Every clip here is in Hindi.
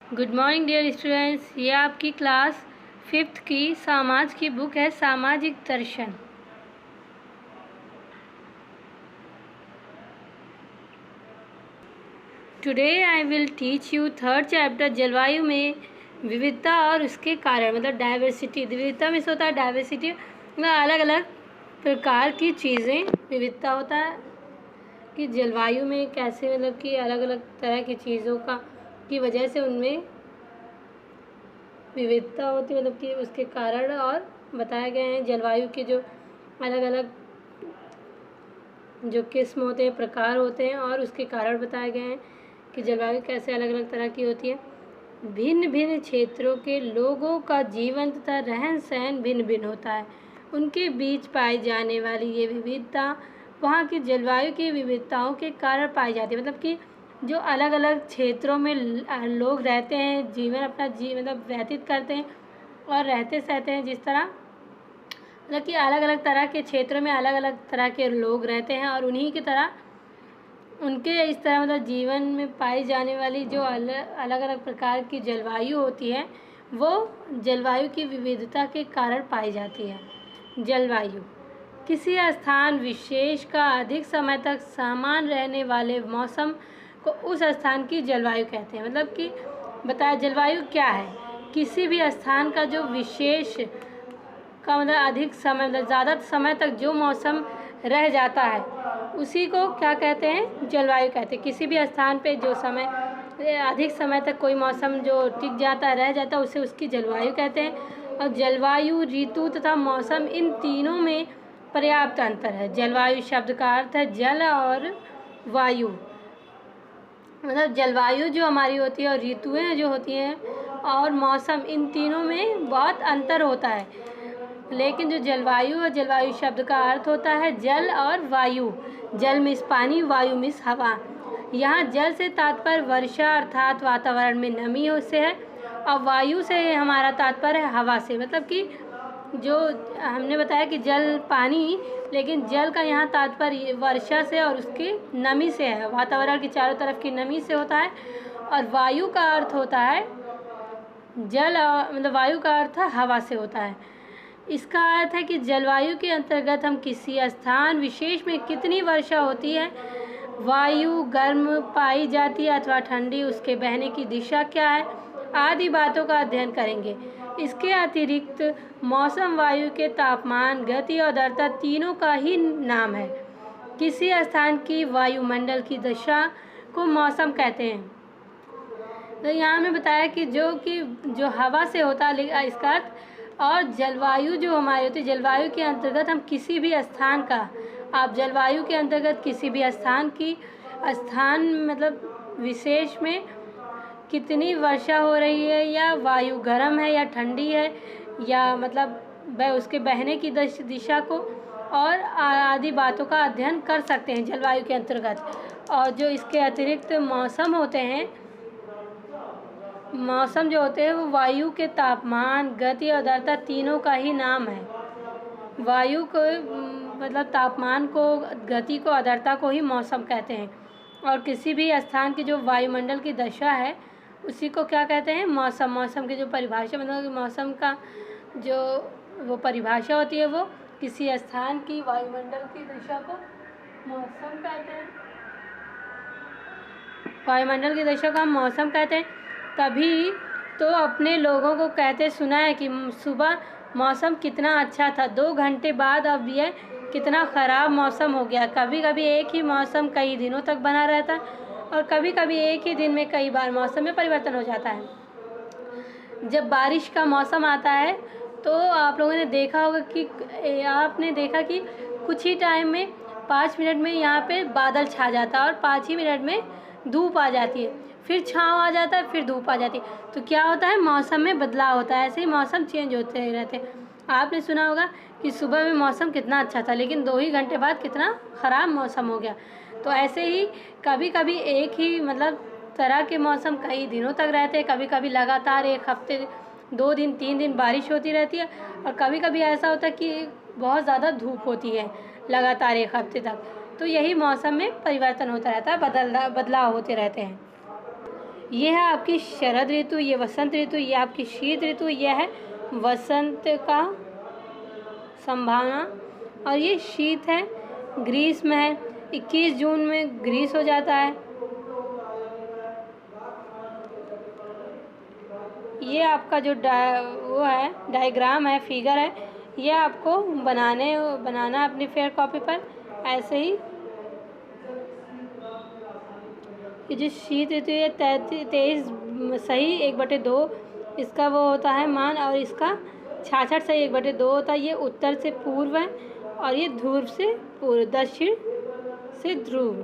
Good morning dear students. ये आपकी क्लास 5th की समाज की बुक है, सामाजिक दर्शन। Today I will teach you 3rd chapter, जलवायु में विविधता और उसके कारण, मतलब डाइवर्सिटी। विविधता में से होता है डाइवर्सिटी, मतलब अलग अलग प्रकार की चीज़ें। विविधता होता है कि जलवायु में कैसे, मतलब कि अलग अलग तरह की चीज़ों की वजह से उनमें विविधता होती है, मतलब कि उसके कारण और बताए गए हैं। जलवायु के जो अलग अलग जो किस्म होते हैं, प्रकार होते हैं, और उसके कारण बताए गए हैं कि जलवायु कैसे अलग अलग तरह की होती है। भिन्न भिन्न क्षेत्रों के लोगों का जीवन तथा रहन सहन भिन्न भिन्न होता है। उनके बीच पाई जाने वाली ये विविधता वहाँ की जलवायु की विविधताओं के कारण पाई जाती है। मतलब कि जो अलग अलग क्षेत्रों में लोग रहते हैं, जीवन अपना मतलब व्यतीत करते हैं और रहते सहते हैं, जिस तरह मतलब कि अलग अलग तरह के क्षेत्रों में अलग अलग तरह के लोग रहते हैं, और उन्हीं की तरह उनके इस तरह मतलब जीवन में पाई जाने वाली जो अलग अलग प्रकार की जलवायु होती है, वो जलवायु की विविधता के कारण पाई जाती है। जलवायु किसी स्थान विशेष का अधिक समय तक समान रहने वाले मौसम को उस स्थान की जलवायु कहते हैं। मतलब कि बताया जलवायु क्या है, किसी भी स्थान का जो विशेष का मतलब अधिक समय, मतलब ज़्यादा समय तक जो मौसम रह जाता है उसी को क्या कहते हैं, जलवायु कहते हैं। किसी भी स्थान पे जो समय अधिक समय तक कोई मौसम जो टिक जाता है, रह जाता है, उसे उसकी जलवायु कहते हैं। और जलवायु, ऋतु तथा मौसम, इन तीनों में पर्याप्त अंतर है। जलवायु शब्द का अर्थ है जल और वायु, मतलब जलवायु जो हमारी होती है और ऋतुएं जो होती हैं और मौसम, इन तीनों में बहुत अंतर होता है। लेकिन जो जलवायु और जलवायु शब्द का अर्थ होता है जल और वायु। जल मीन्स पानी, वायु मीन्स हवा। यहाँ जल से तात्पर्य वर्षा अर्थात वातावरण में नमी से है, और वायु से हमारा तात्पर्य है हवा से। मतलब कि जो हमने बताया कि जल पानी, लेकिन जल का यहाँ तात्पर्य वर्षा से और उसकी नमी से है, वातावरण की चारों तरफ की नमी से होता है। और वायु का अर्थ होता है जल, मतलब वायु का अर्थ हवा से होता है। इसका अर्थ है कि जलवायु के अंतर्गत हम किसी स्थान विशेष में कितनी वर्षा होती है, वायु गर्म पाई जाती है अथवा ठंडी, उसके बहने की दिशा क्या है, आदि बातों का अध्ययन करेंगे। इसके अतिरिक्त मौसम वायु के तापमान, गति और आर्द्रता तीनों का ही नाम है। किसी स्थान की वायुमंडल की दशा को मौसम कहते हैं। तो यहाँ हमने बताया कि जो हवा से होता है इसका अर्थ, और जलवायु जो हमारी होती है, जलवायु के अंतर्गत हम किसी भी स्थान का, आप जलवायु के अंतर्गत किसी भी स्थान मतलब विशेष में कितनी वर्षा हो रही है, या वायु गर्म है या ठंडी है, या मतलब उसके बहने की दिशा को और आदि बातों का अध्ययन कर सकते हैं जलवायु के अंतर्गत। और जो इसके अतिरिक्त मौसम होते हैं, मौसम जो होते हैं वो वायु के तापमान, गति और आर्द्रता तीनों का ही नाम है। वायु को मतलब तापमान को, गति को, आर्द्रता को ही मौसम कहते हैं। और किसी भी स्थान की जो वायुमंडल की दशा है उसी को क्या कहते हैं, मौसम। मौसम की जो परिभाषा, मतलब मौसम का जो वो परिभाषा होती है, वो किसी स्थान की वायुमंडल की दिशा को मौसम कहते हैं। वायुमंडल की दिशा को हम मौसम कहते हैं। तभी तो अपने लोगों को कहते सुना है कि सुबह मौसम कितना अच्छा था, 2 घंटे बाद अब यह कितना ख़राब मौसम हो गया। कभी कभी एक ही मौसम कई दिनों तक बना रहता है, और कभी कभी एक ही दिन में कई बार मौसम में परिवर्तन हो जाता है। जब बारिश का मौसम आता है तो आप लोगों ने देखा होगा कि आपने देखा कि कुछ ही टाइम में 5 मिनट में यहाँ पे बादल छा जाता है और 5 ही मिनट में धूप आ जाती है, फिर छाँव आ जाता है, फिर धूप आ जाती है। तो क्या होता है, मौसम में बदलाव होता है। ऐसे ही मौसम चेंज होते रहते हैं। आपने सुना होगा कि सुबह में मौसम कितना अच्छा था, लेकिन 2 ही घंटे बाद कितना ख़राब मौसम हो गया। तो ऐसे ही कभी कभी एक ही मतलब तरह के मौसम कई दिनों तक रहते हैं। कभी कभी लगातार 1 हफ्ते, 2 दिन, 3 दिन बारिश होती रहती है, और कभी कभी ऐसा होता है कि बहुत ज़्यादा धूप होती है लगातार 1 हफ्ते तक। तो यही मौसम में परिवर्तन होता रहता है, बदलाव होते रहते हैं। ये है आपकी शरद ऋतु, ये वसंत ऋतु, ये आपकी शीत ऋतु, यह है वसंत का संभावना, और ये शीत है, ग्रीष्म है। 21 जून में ग्रीष्म हो जाता है। ये आपका जो वो है डायग्राम है, फिगर है, ये आपको बनाना अपनी फेयर कॉपी पर ऐसे ही। ये जो शीत ऋतु है 23 सही 1/2 इसका वो होता है मान, और इसका 66 सही 1/2 होता है। ये उत्तर से पूर्व है और ये ध्रुव से पूर्व, दक्षिण से ध्रुव।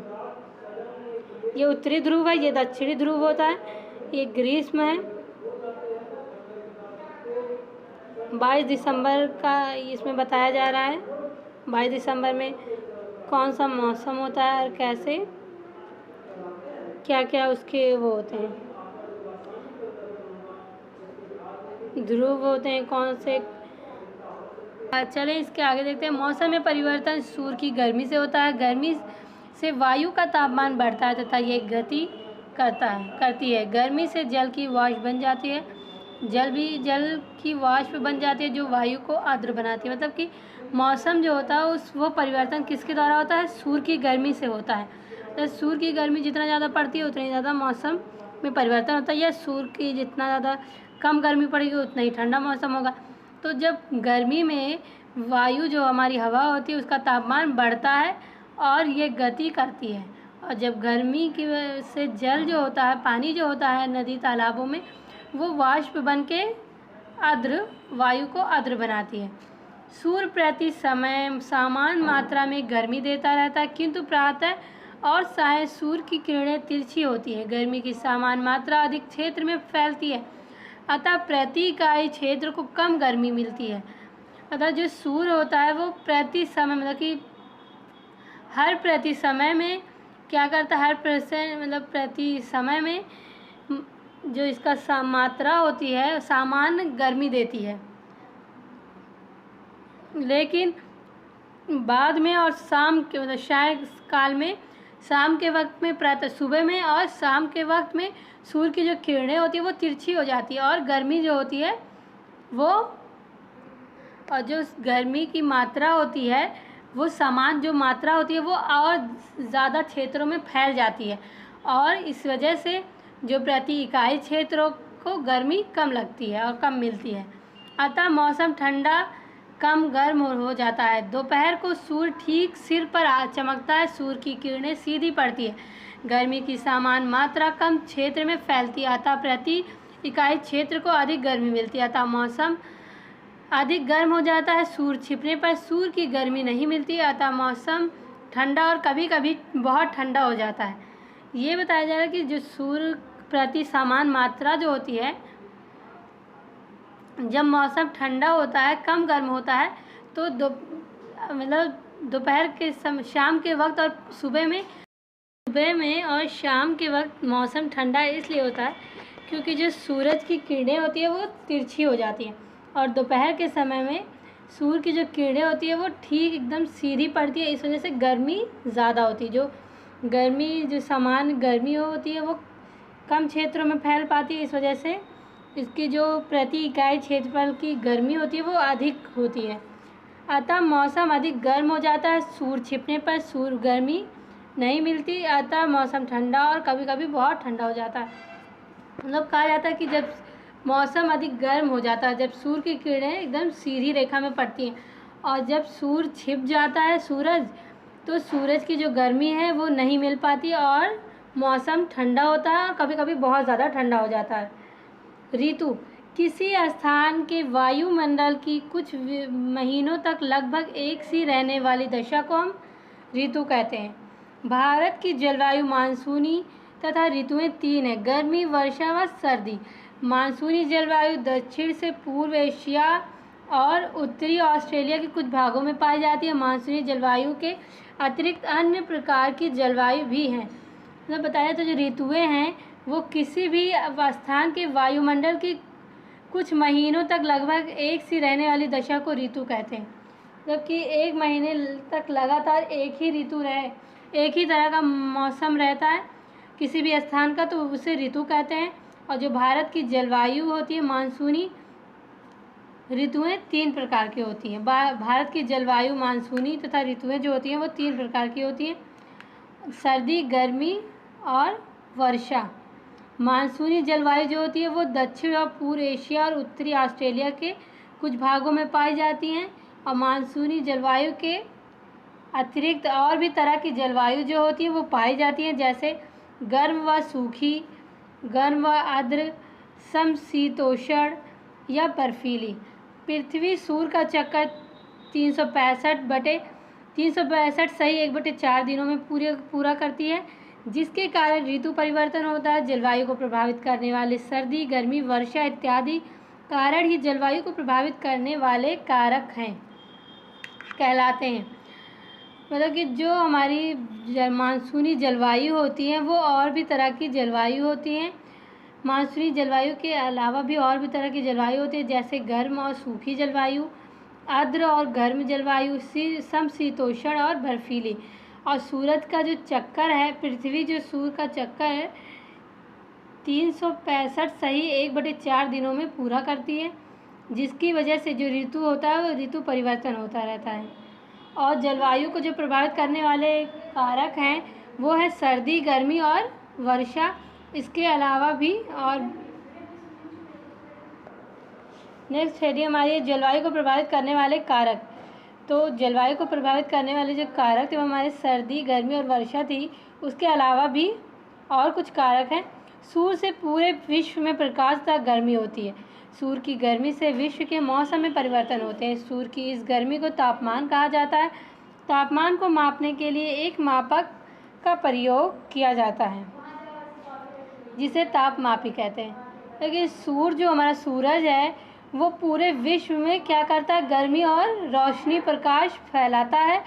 ये उत्तरी ध्रुव है, ये दक्षिणी ध्रुव होता है। ये ग्रीष्म है। 22 दिसंबर का इसमें बताया जा रहा है। 22 दिसंबर में कौन सा मौसम होता है और कैसे क्या क्या उसके वो होते हैं, ध्रुव होते हैं कौन से। चलें इसके आगे देखते हैं। मौसम में परिवर्तन सूर्य की गर्मी से होता है। गर्मी से वायु का तापमान बढ़ता है तथा ये गति करती है। गर्मी से जल की वाष्प बन जाती है। जल की वाष्प बन जाती है जो वायु को आर्द्र बनाती है। मतलब कि मौसम जो होता है वो परिवर्तन किसके द्वारा होता है? सूर्य की गर्मी से होता है। तो सूर्य की गर्मी जितना ज़्यादा पड़ती है उतनी ज़्यादा मौसम में परिवर्तन होता है, या सूर्य की जितना ज़्यादा कम गर्मी पड़ेगी उतना ही ठंडा मौसम होगा। तो जब गर्मी में वायु जो हमारी हवा होती है उसका तापमान बढ़ता है और ये गति करती है, और जब गर्मी की वजह से जल जो होता है, पानी जो होता है नदी तालाबों में, वो वाष्प बन के वायु को आर्द्र बनाती है। सूर्य प्रति समय समान मात्रा में गर्मी देता रहता है, किंतु प्रातः और सायं सूर्य की किरणें तिरछी होती है। गर्मी की समान मात्रा अधिक क्षेत्र में फैलती है, अतः प्रति इकाई क्षेत्र को कम गर्मी मिलती है। अतः जो सूर्य होता है वो प्रति समय मतलब कि हर प्रति समय में क्या करता है, प्रति समय में जो इसका मात्रा होती है सामान्य गर्मी देती है। लेकिन बाद में और शाम के मतलब सायं काल में, शाम के वक्त में, प्रातः सुबह में और शाम के वक्त में सूर्य की जो किरणें होती है वो तिरछी हो जाती है, और गर्मी जो होती है वो, और जो गर्मी की मात्रा होती है वो समान जो मात्रा होती है वो और ज़्यादा क्षेत्रों में फैल जाती है, और इस वजह से जो प्रति इकाई क्षेत्रों को गर्मी कम लगती है और कम मिलती है। अतः मौसम ठंडा कम गर्म हो जाता है। दोपहर को सूर्य ठीक सिर पर चमकता है, सूर्य की किरणें सीधी पड़ती है, गर्मी की समान मात्रा कम क्षेत्र में फैलती है, अतः प्रति इकाई क्षेत्र को अधिक गर्मी मिलती है। अतः मौसम अधिक गर्म हो जाता है। सूर्य छिपने पर सूर्य की गर्मी नहीं मिलती, अतः मौसम ठंडा और कभी कभी बहुत ठंडा हो जाता है। ये बताया जा रहा है कि जो सूर्य प्रति समान मात्रा जो होती है, जब मौसम ठंडा होता है, कम गर्म होता है, तो दोपहर के शाम के वक्त और सुबह में और शाम के वक्त मौसम ठंडा इसलिए होता है क्योंकि जो सूरज की किरणें होती है वो तिरछी हो जाती हैं, और दोपहर के समय में सूर्य की जो किरणें होती है वो ठीक एकदम सीधी पड़ती है। इस वजह से गर्मी ज़्यादा होती है। जो समान गर्मी होती है वो कम क्षेत्रों में फैल पाती है, इस वजह से इसकी जो प्रति इकाई क्षेत्रफल की गर्मी होती है वो अधिक होती है। अतः मौसम अधिक गर्म हो जाता है। सूर्य छिपने पर सूर्य गर्मी नहीं मिलती, अतः मौसम ठंडा और कभी कभी बहुत ठंडा हो जाता है। मतलब कहा जाता है कि जब मौसम अधिक गर्म हो जाता है, जब सूर्य की किरणें एकदम सीधी रेखा में पड़ती हैं, और जब सूर्य छिप जाता है तो सूरज की जो गर्मी है वो नहीं मिल पाती और मौसम ठंडा होता है और कभी कभी बहुत ज़्यादा ठंडा हो जाता है। ऋतु किसी स्थान के वायुमंडल की कुछ महीनों तक लगभग एक सी रहने वाली दशा को हम ऋतु कहते हैं। भारत की जलवायु मानसूनी तथा ऋतुएं 3 हैं: गर्मी, वर्षा व सर्दी। मानसूनी जलवायु दक्षिण से पूर्व एशिया और उत्तरी ऑस्ट्रेलिया के कुछ भागों में पाई जाती है। मानसूनी जलवायु के अतिरिक्त अन्य प्रकार की जलवायु भी हैं। मतलब बताया तो जो ऋतुएं हैं वो किसी भी स्थान के वायुमंडल की कुछ महीनों तक लगभग एक सी रहने वाली दशा को ऋतु कहते हैं। मतलब कि 1 महीने तक लगातार एक ही तरह का मौसम रहता है, किसी भी स्थान का, तो उसे ऋतु कहते हैं। और जो भारत की जलवायु होती है, मानसूनी ऋतुएं 3 प्रकार की होती हैं। भारत की जलवायु मानसूनी तथा ऋतुएं जो होती हैं वो 3 प्रकार की होती हैं, सर्दी, गर्मी और वर्षा। मानसूनी जलवायु जो होती है वो दक्षिण और पूर्व एशिया और उत्तरी ऑस्ट्रेलिया के कुछ भागों में पाई जाती हैं। और मानसूनी जलवायु के अतिरिक्त और भी तरह की जलवायु जो होती है वो पाई जाती हैं, जैसे गर्म व सूखी, गर्म व आर्द्र, समशीतोष्ण या बर्फीली। पृथ्वी सूर्य का चक्कर 365 सही 1/4 दिनों में पूरा करती है, जिसके कारण ऋतु परिवर्तन होता है। जलवायु को प्रभावित करने वाले सर्दी, गर्मी, वर्षा इत्यादि कारण ही जलवायु को प्रभावित करने वाले कारक हैं कहलाते हैं। मतलब कि जो हमारी मानसूनी जलवायु होती है वो और भी तरह की जलवायु होती हैं। मानसूनी जलवायु के अलावा भी और भी तरह की जलवायु होती है, जैसे गर्म और सूखी जलवायु, आर्द्र और गर्म जलवायु, समशीतोष्ण और बर्फीली। और सूरज का जो चक्कर है, पृथ्वी जो सूर्य का चक्कर है 365 सही 1/4 दिनों में पूरा करती है, जिसकी वजह से जो ऋतु होता है वो ऋतु परिवर्तन होता रहता है। और जलवायु को जो प्रभावित करने वाले कारक हैं वो है सर्दी, गर्मी और वर्षा। इसके अलावा भी और नेक्स्ट हेडिंग हमारी जलवायु को प्रभावित करने वाले कारक। तो जलवायु को प्रभावित करने वाले जो कारक थे वो हमारे सर्दी, गर्मी और वर्षा थी। उसके अलावा भी और कुछ कारक हैं। सूर्य से पूरे विश्व में प्रकाश तथा गर्मी होती है। सूर्य की गर्मी से विश्व के मौसम में परिवर्तन होते हैं। सूर्य की इस गर्मी को तापमान कहा जाता है। तापमान को मापने के लिए एक मापक का प्रयोग किया जाता है, जिसे तापमापी कहते हैं। लेकिन सूर्य जो हमारा सूरज है वो पूरे विश्व में क्या करता है, गर्मी और रोशनी प्रकाश फैलाता है।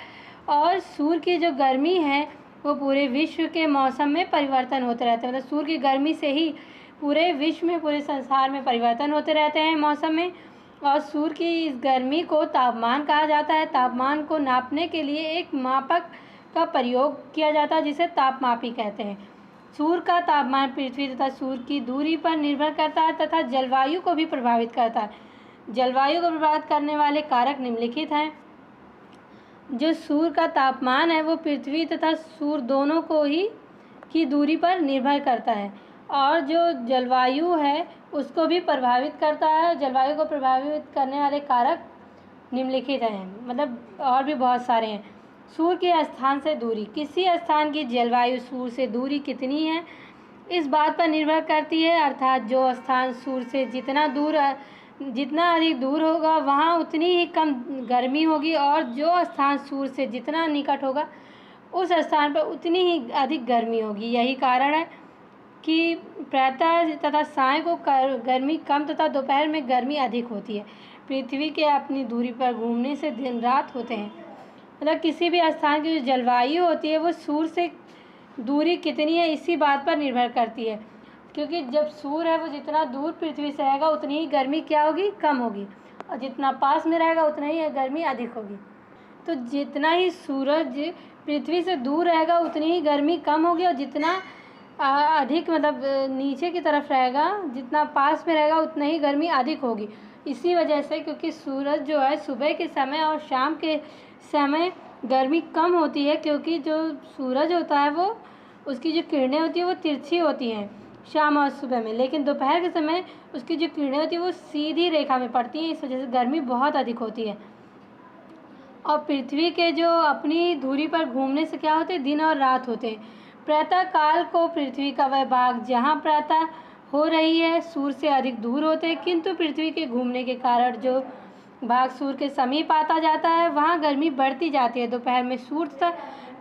और सूर्य की जो गर्मी है वो पूरे विश्व के मौसम में परिवर्तन होते रहते हैं। मतलब सूर्य की गर्मी से ही पूरे विश्व में, पूरे संसार में परिवर्तन होते रहते हैं मौसम में। और सूर्य की इस गर्मी को तापमान कहा जाता है। तापमान को नापने के लिए एक मापक का प्रयोग किया जाता है, जिसे तापमापी कहते हैं। सूर्य का तापमान पृथ्वी तथा सूर्य की दूरी पर निर्भर करता है तथा जलवायु को भी प्रभावित करता है। जलवायु को प्रभावित करने वाले कारक निम्नलिखित हैं। जो सूर्य का तापमान है वो पृथ्वी तथा सूर्य दोनों को ही की दूरी पर निर्भर करता है। और जो जलवायु है उसको भी प्रभावित करता है। जलवायु को प्रभावित करने वाले कारक निम्नलिखित हैं, मतलब और भी बहुत सारे हैं। सूर्य के स्थान से दूरी। किसी स्थान की जलवायु सूर्य से दूरी कितनी है इस बात पर निर्भर करती है, अर्थात जो स्थान सूर्य से जितना अधिक दूर होगा वहाँ उतनी ही कम गर्मी होगी, और जो स्थान सूर्य से जितना निकट होगा उस स्थान पर उतनी ही अधिक गर्मी होगी। यही कारण है कि प्रातः तथा सायं को गर्मी कम तथा दोपहर में गर्मी अधिक होती है। पृथ्वी के अपनी दूरी पर घूमने से दिन रात होते हैं। मतलब किसी भी स्थान की जो जलवायु होती है वो सूर्य से दूरी कितनी है इसी बात पर निर्भर करती है, क्योंकि जब सूर्य है वो जितना दूर पृथ्वी से रहेगा उतनी ही गर्मी क्या होगी, कम होगी, और जितना पास में रहेगा उतना ही गर्मी अधिक होगी। तो जितना ही सूरज पृथ्वी से दूर रहेगा उतनी ही गर्मी कम होगी, और जितना अधिक मतलब नीचे की तरफ रहेगा, जितना पास में रहेगा उतना ही गर्मी अधिक होगी। इसी वजह से क्योंकि सूरज जो है सुबह के समय और शाम के समय गर्मी कम होती है, क्योंकि जो सूरज होता है वो उसकी जो किरणें होती है वो तिरछी होती हैं शाम और सुबह में, लेकिन दोपहर के समय उसकी जो किरणें होती है वो सीधी रेखा में पड़ती हैं। इस वजह से गर्मी बहुत अधिक होती है। और पृथ्वी के जो अपनी दूरी पर घूमने से क्या होते हैं, दिन और रात होते हैं। प्रातः काल को पृथ्वी का वह भाग जहाँ प्रातः हो रही है सूर्य से अधिक दूर होते हैं, किंतु पृथ्वी के घूमने के कारण जो भाग सूर्य के समीप आता जाता है वहाँ गर्मी बढ़ती जाती है। दोपहर में सूर्य तथा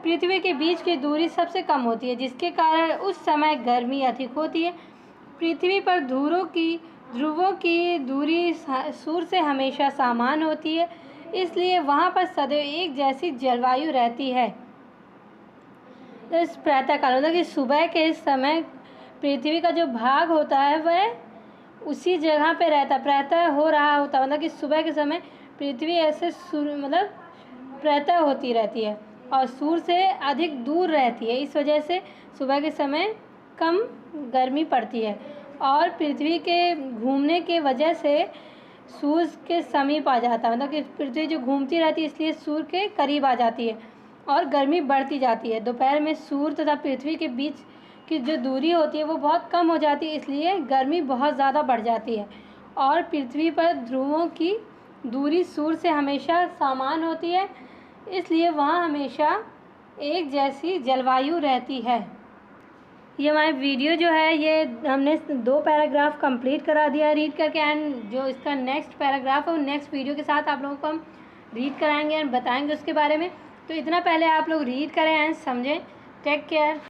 पृथ्वी के बीच की दूरी सबसे कम होती है, जिसके कारण उस समय गर्मी अधिक होती है। पृथ्वी पर ध्रुवों की दूरी सूर्य से हमेशा समान होती है, इसलिए वहाँ पर सदैव एक जैसी जलवायु रहती है। तो इस प्रातःकाल मतलब कि सुबह के समय पृथ्वी का जो भाग होता है वह उसी जगह पे रहता, प्रातः हो रहा होता, मतलब कि सुबह के समय पृथ्वी ऐसे मतलब प्रातः होती रहती है और सूर्य से अधिक दूर रहती है। इस वजह से सुबह के समय कम गर्मी पड़ती है और पृथ्वी के घूमने के वजह से सूर्य के समीप आ जाता है, मतलब कि पृथ्वी जो घूमती रहती है इसलिए सूर्य के करीब आ जाती है और गर्मी बढ़ती जाती है। दोपहर में सूर्य तथा पृथ्वी के बीच की जो दूरी होती है वो बहुत कम हो जाती है, इसलिए गर्मी बहुत ज़्यादा बढ़ जाती है। और पृथ्वी पर ध्रुवों की दूरी सूर्य से हमेशा समान होती है, इसलिए वहाँ हमेशा एक जैसी जलवायु रहती है। ये हमारी वीडियो जो है ये हमने 2 पैराग्राफ कंप्लीट करा दिया रीड करके, एंड जो इसका नेक्स्ट पैराग्राफ है वो नेक्स्ट वीडियो के साथ आप लोगों को हम रीड कराएंगे एंड बताएंगे उसके बारे में। तो इतना पहले आप लोग रीड करें एंड समझें। Take care.